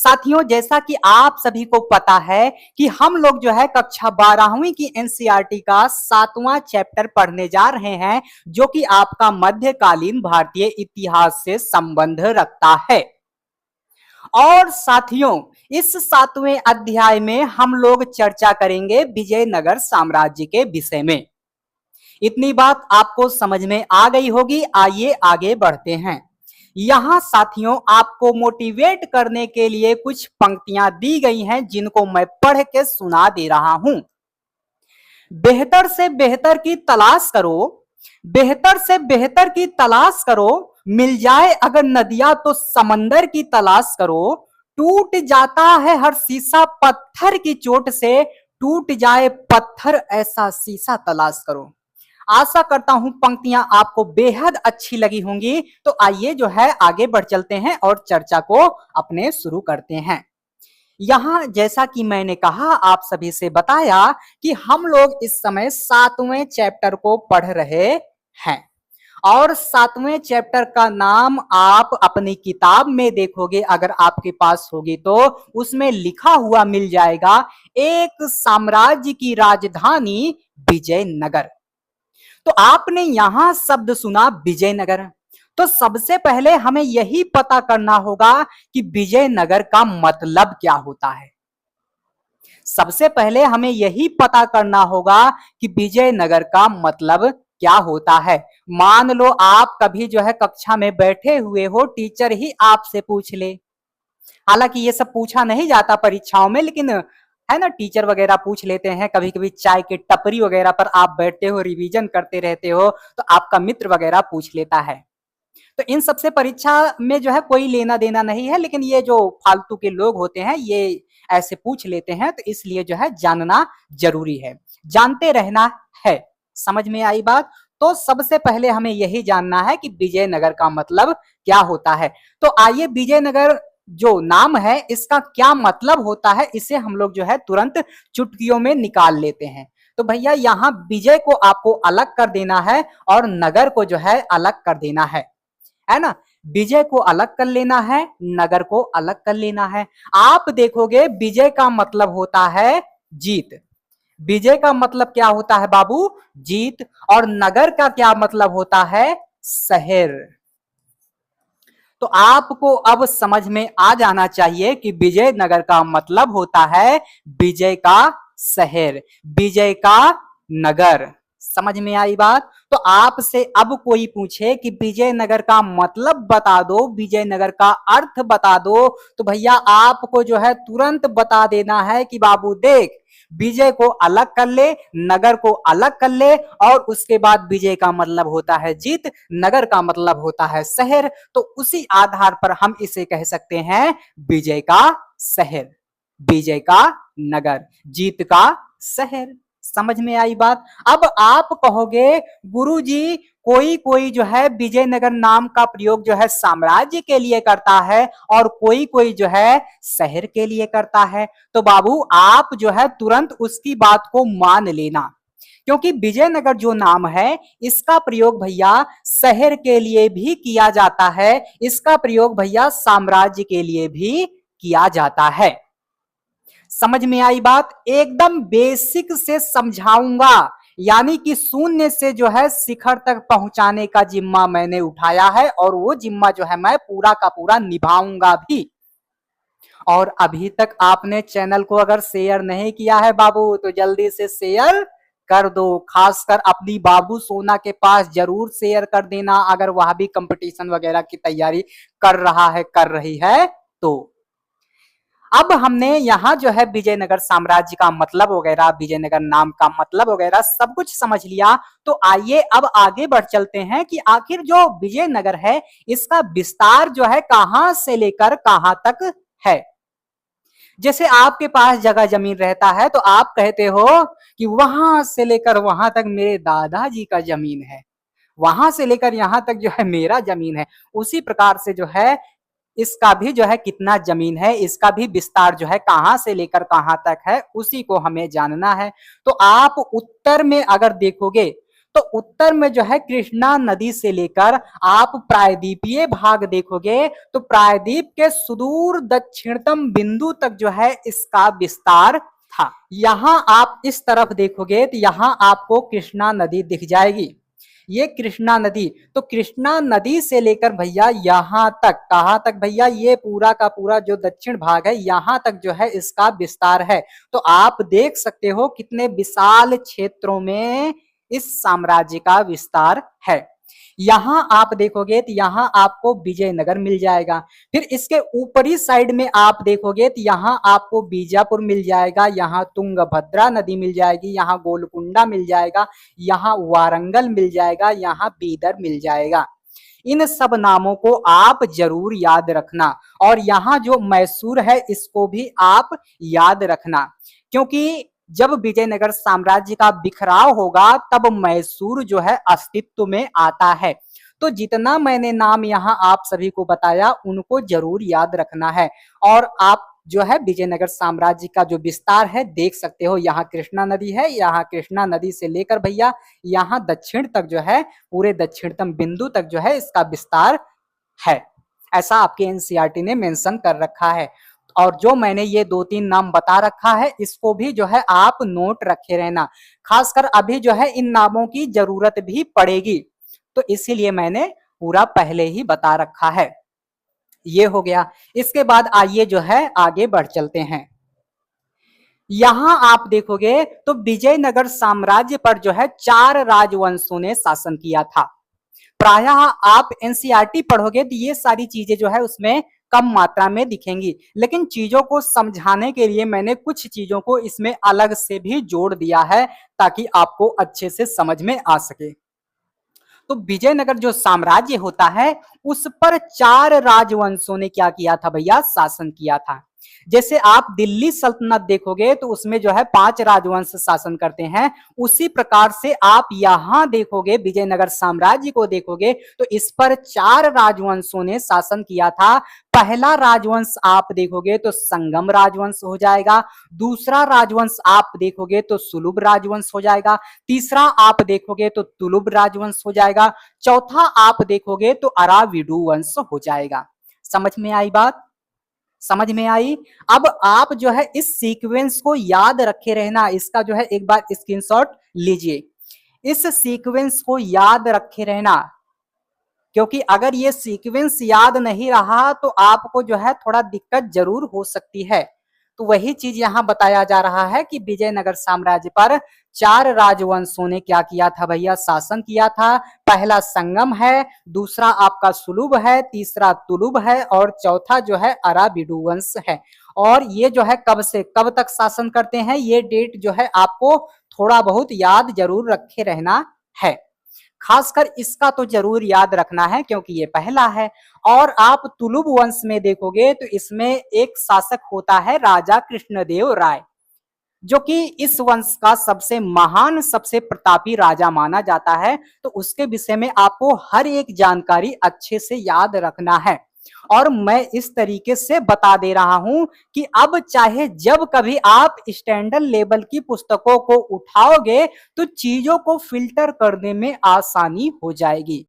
साथियों, जैसा कि आप सभी को पता है कि हम लोग जो है कक्षा 12वीं की एनसीईआरटी का 7वां चैप्टर पढ़ने जा रहे हैं, जो कि आपका मध्यकालीन भारतीय इतिहास से संबंध रखता है। और साथियों, इस 7वें अध्याय में हम लोग चर्चा करेंगे विजयनगर साम्राज्य के विषय में। इतनी बात आपको समझ में आ गई होगी। आइए आगे बढ़ते हैं। यहां साथियों, आपको मोटिवेट करने के लिए कुछ पंक्तियां दी गई हैं, जिनको मैं पढ़ के सुना दे रहा हूं। बेहतर से बेहतर की तलाश करो, बेहतर से बेहतर की तलाश करो, मिल जाए अगर नदियां तो समंदर की तलाश करो। टूट जाता है हर शीशा पत्थर की चोट से, टूट जाए पत्थर ऐसा शीशा तलाश करो। आशा करता हूं पंक्तियां आपको बेहद अच्छी लगी होंगी। तो आइए जो है आगे बढ़ चलते हैं और चर्चा को अपने शुरू करते हैं। यहां जैसा कि मैंने कहा, आप सभी से बताया कि हम लोग इस समय 7वें चैप्टर को पढ़ रहे हैं और 7वें चैप्टर का नाम आप अपनी किताब में देखोगे, अगर आपके पास होगी तो उसमें लिखा हुआ मिल जाएगा, एक साम्राज्य की राजधानी विजयनगर। तो आपने यहां शब्द सुना विजयनगर, तो सबसे पहले हमें यही पता करना होगा कि विजयनगर का मतलब क्या होता है। सबसे पहले हमें यही पता करना होगा कि विजयनगर का मतलब क्या होता है। मान लो आप कभी जो है कक्षा में बैठे हुए हो, टीचर ही आपसे पूछ ले, हालांकि ये सब पूछा नहीं जाता परीक्षाओं में, लेकिन है ना, टीचर वगैरह पूछ लेते हैं। कभी कभी चाय के टपरी वगैरह पर आप बैठते हो, रिवीजन करते रहते हो, तो आपका मित्र वगैरह पूछ लेता है। तो इन सबसे परीक्षा में जो है कोई लेना देना नहीं है, लेकिन ये जो फालतू के लोग होते हैं ये ऐसे पूछ लेते हैं, तो इसलिए जो है जानना जरूरी है, जानते रहना है। समझ में आई बात? तो सबसे पहले हमें यही जानना है कि विजयनगर का मतलब क्या होता है। तो आइए, विजयनगर जो नाम है इसका क्या मतलब होता है, इसे हम लोग जो है तुरंत चुटकियों में निकाल लेते हैं। तो भैया, यहां विजय को आपको अलग कर देना है और नगर को जो है अलग कर देना है ना। विजय को अलग कर लेना है, नगर को अलग कर लेना है। आप देखोगे विजय का मतलब होता है जीत। विजय का मतलब क्या होता है बाबू? जीत। और नगर का क्या मतलब होता है? शहर। तो आपको अब समझ में आ जाना चाहिए कि विजयनगर का मतलब होता है विजय का शहर, विजय का नगर। समझ में आई बात? तो आपसे अब कोई पूछे कि विजयनगर का मतलब बता दो, विजयनगर का अर्थ बता दो, तो भैया आपको जो है तुरंत बता देना है कि बाबू देख, विजय को अलग कर ले, नगर को अलग कर ले, और उसके बाद विजय का मतलब होता है जीत, नगर का मतलब होता है शहर। तो उसी आधार पर हम इसे कह सकते हैं विजय का शहर, विजय का नगर, जीत का शहर। समझ में आई बात? अब आप कहोगे गुरुजी, कोई कोई जो है विजयनगर नाम का प्रयोग जो है साम्राज्य के लिए करता है और कोई कोई जो है शहर के लिए करता है। तो बाबू आप जो है तुरंत उसकी बात को मान लेना, क्योंकि विजयनगर जो नाम है इसका प्रयोग भैया शहर के लिए भी किया जाता है, इसका प्रयोग भैया साम्राज्य के लिए भी किया जाता है। समझ में आई बात? एकदम बेसिक से समझाऊंगा, यानी कि शून्य से जो है शिखर तक पहुंचाने का जिम्मा मैंने उठाया है और वो जिम्मा जो है मैं पूरा का पूरा निभाऊंगा भी। और अभी तक आपने चैनल को अगर शेयर नहीं किया है बाबू, तो जल्दी से शेयर कर दो। खासकर अपनी बाबू सोना के पास जरूर शेयर कर देना, अगर वह भी कंपटीशन वगैरह की तैयारी कर रहा है, कर रही है तो। अब हमने यहाँ जो है विजयनगर साम्राज्य का मतलब वगैरह, विजयनगर नाम का मतलब वगैरह सब कुछ समझ लिया। तो आइए अब आगे बढ़ चलते हैं कि आखिर जो विजयनगर है इसका विस्तार जो है कहां से लेकर कहां तक है। जैसे आपके पास जगह जमीन रहता है तो आप कहते हो कि वहां से लेकर वहां तक मेरे दादाजी का जमीन है, वहां से लेकर यहां तक जो है मेरा जमीन है। उसी प्रकार से जो है इसका भी जो है कितना जमीन है, इसका भी विस्तार जो है कहां से लेकर कहां तक है, उसी को हमें जानना है। तो आप उत्तर में अगर देखोगे तो उत्तर में जो है कृष्णा नदी से लेकर आप प्रायद्वीपीय भाग देखोगे तो प्रायद्वीप के सुदूर दक्षिणतम बिंदु तक जो है इसका विस्तार था। यहां आप इस तरफ देखोगे तो यहां आपको कृष्णा नदी दिख जाएगी, ये कृष्णा नदी। तो कृष्णा नदी से लेकर भैया यहां तक, कहां तक भैया, ये पूरा का पूरा जो दक्षिण भाग है यहां तक जो है इसका विस्तार है। तो आप देख सकते हो कितने विशाल क्षेत्रों में इस साम्राज्य का विस्तार है। यहां आप देखोगे तो यहां आपको विजयनगर मिल जाएगा। फिर इसके ऊपरी साइड में आप देखोगे तो यहां आपको बीजापुर मिल जाएगा, यहां तुंगभद्रा नदी मिल जाएगी, यहां गोलकुंडा मिल जाएगा, यहां वारंगल मिल जाएगा, यहां बीदर मिल जाएगा। इन सब नामों को आप जरूर याद रखना। और यहां जो मैसूर है इसको भी आप याद रखना, क्योंकि जब विजयनगर साम्राज्य का बिखराव होगा तब मैसूर जो है अस्तित्व में आता है। तो जितना मैंने नाम यहाँ आप सभी को बताया उनको जरूर याद रखना है। और आप जो है विजयनगर साम्राज्य का जो विस्तार है देख सकते हो, यहाँ कृष्णा नदी है, यहाँ कृष्णा नदी से लेकर भैया यहाँ दक्षिण तक जो है, पूरे दक्षिणतम बिंदु तक जो है इसका विस्तार है। ऐसा आपके एनसीईआरटी ने मेंशन कर रखा है। और जो मैंने ये 2-3 नाम बता रखा है इसको भी जो है आप नोट रखे रहना, खासकर अभी जो है इन नामों की जरूरत भी पड़ेगी, तो इसीलिए मैंने पूरा पहले ही बता रखा है। ये हो गया। इसके बाद आइए जो है आगे बढ़ चलते हैं। यहां आप देखोगे तो विजयनगर साम्राज्य पर जो है 4 राजवंशों ने शासन किया था। प्रायः आप एनसीईआरटी पढ़ोगे तो ये सारी चीजें जो है उसमें कम मात्रा में दिखेंगी, लेकिन चीजों को समझाने के लिए मैंने कुछ चीजों को इसमें अलग से भी जोड़ दिया है ताकि आपको अच्छे से समझ में आ सके। तो विजयनगर जो साम्राज्य होता है उस पर 4 राजवंशों ने क्या किया था भैया, शासन किया था। जैसे आप दिल्ली सल्तनत देखोगे तो उसमें जो है 5 राजवंश शासन करते हैं, उसी प्रकार से आप यहां देखोगे विजयनगर साम्राज्य को देखोगे तो इस पर 4 राजवंशों ने शासन किया था। पहला राजवंश आप देखोगे तो संगम राजवंश हो जाएगा, दूसरा राजवंश आप देखोगे तो सुलुभ राजवंश हो जाएगा, तीसरा आप देखोगे तो तुलुभ राजवंश हो जाएगा, चौथा आप देखोगे तो अराविडु वंश हो जाएगा। समझ में आई बात? समझ में आई? अब आप जो है इस सीक्वेंस को याद रखे रहना, इसका जो है एक बार स्क्रीनशॉट लीजिए, इस सीक्वेंस को याद रखे रहना, क्योंकि अगर ये सीक्वेंस याद नहीं रहा तो आपको जो है थोड़ा दिक्कत जरूर हो सकती है। तो वही चीज यहां बताया जा रहा है कि विजयनगर साम्राज्य पर 4 राजवंशों ने क्या किया था भैया, शासन किया था। पहला संगम है, दूसरा आपका सुलुभ है, तीसरा तुलुभ है और चौथा जो है अराविडु वंश है। और ये जो है कब से कब तक शासन करते हैं, ये डेट जो है आपको थोड़ा बहुत याद जरूर रखे रहना है। खासकर इसका तो जरूर याद रखना है क्योंकि ये पहला है। और आप तुलुभ वंश में देखोगे तो इसमें एक शासक होता है राजा कृष्णदेव राय, जो कि इस वंश का सबसे महान, सबसे प्रतापी राजा माना जाता है। तो उसके विषय में आपको हर एक जानकारी अच्छे से याद रखना है। और मैं इस तरीके से बता दे रहा हूं कि अब चाहे जब कभी आप स्टैंडर्ड लेवल की पुस्तकों को उठाओगे तो चीजों को फिल्टर करने में आसानी हो जाएगी।